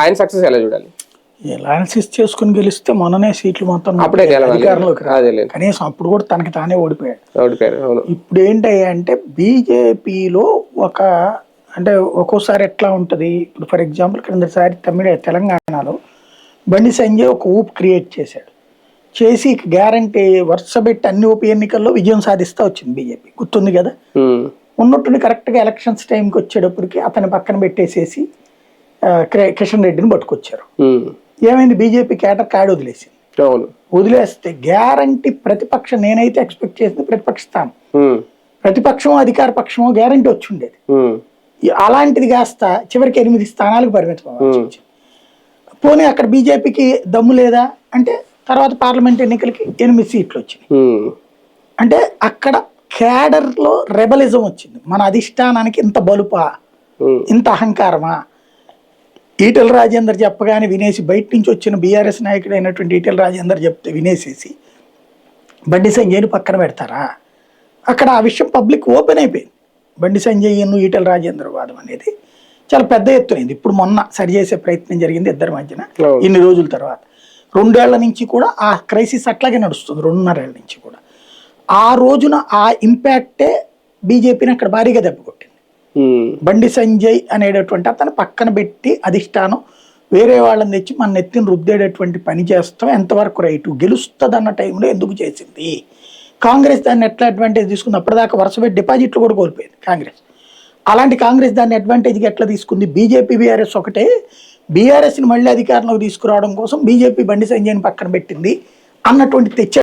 ఆయన సక్సెస్ ఎలా చూడాలి? అనాలిసిస్ చేసుకుని గెలిస్తే మొన్ననే సీట్లు మొత్తం అప్పుడే అధికారంలోకి కనీసం అప్పుడు కూడా తనకి తానే ఓడిపోయాడు. ఇప్పుడు ఏంటంటే బీజేపీలో అంటే ఒక్కోసారి ఎట్లా ఉంటది, ఇప్పుడు ఫర్ ఎగ్జాంపుల్ క్రిందసారి తెలంగాణలో బండి సంజయ్ ఒక ఊపు క్రియేట్ చేసి గ్యారంటీ వరుస పెట్టి అన్ని ఉప ఎన్నికల్లో విజయం సాధిస్తా వచ్చింది బీజేపీ, గుర్తుంది కదా. ఉన్నట్టుండి కరెక్ట్ గా ఎలక్షన్స్ టైంకి వచ్చేటప్పటికి అతని పక్కన పెట్టేసేసి కిషన్ రెడ్డిని పట్టుకొచ్చారు. ఏమైంది, బీజేపీ కేటర్ కాడి వదిలేసింది. వదిలేస్తే గ్యారంటీ ప్రతిపక్షం, నేనైతే ఎక్స్పెక్ట్ చేసింది ప్రతిపక్ష స్థానం, ప్రతిపక్షం అధికార పక్షమో గ్యారంటీ వచ్చి ఉండేది. అలాంటిది కాస్త చివరికి 8 స్థానాలకు పరిమితం. పోనీ అక్కడ బీజేపీకి దమ్ము లేదా అంటే తర్వాత పార్లమెంట్ ఎన్నికలకి 8 సీట్లు వచ్చినాయి. అంటే అక్కడ క్యాడర్ లో రెబలిజం వచ్చింది. మన అధిష్టానానికి ఇంత బలుపా, ఇంత అహంకారమా. ఈటెల రాజేందర్ చెప్పగానే వినేసి, బయట నుంచి వచ్చిన బీఆర్ఎస్ నాయకుడు అయినటువంటి ఈటెల రాజేందర్ చెప్తే వినేసేసి బండి సంజయ్ని పక్కన పెడతారా? అక్కడ ఆ విషయం పబ్లిక్ ఓపెన్ అయిపోయింది. బండి సంజయ్ ఈటెల రాజేందర్ వాదం అనేది చాలా పెద్ద ఎత్తునైంది. ఇప్పుడు మొన్న సరిచేసే ప్రయత్నం జరిగింది ఇద్దరి మధ్యన. ఇన్ని రోజుల తర్వాత 2 ఏళ్ల నుంచి కూడా ఆ క్రైసిస్ అట్లాగే నడుస్తుంది, 2.5 ఏళ్ల నుంచి కూడా. ఆ రోజున ఆ ఇంపాక్టే బీజేపీని అక్కడ భారీగా దెబ్బకొట్టింది. బండి సంజయ్ అనేటటువంటి అతను పక్కన పెట్టి అధిష్టానం వేరే వాళ్ళని తెచ్చి మన ఎత్తిని రుద్దేటటువంటి పని చేస్తాం, ఎంతవరకు రైటు, గెలుస్తుంది అన్న టైంలో ఎందుకు చేసింది. కాంగ్రెస్ దాన్ని ఎట్లా అడ్వాంటేజ్ తీసుకుంది, అప్పటిదాకా వరుసపెట్టి డిపాజిట్లు కూడా కోల్పోయింది కాంగ్రెస్. అలాంటి కాంగ్రెస్ దాన్ని అడ్వాంటేజ్గా ఎట్లా తీసుకుంది. బీజేపీ బీఆర్ఎస్ ఒకటే, బీఆర్ఎస్ని మళ్ళీ అధికారంలోకి తీసుకురావడం కోసం బీజేపీ బండి సంజయ్ని పక్కన పెట్టింది అన్నటువంటి తెచ్చే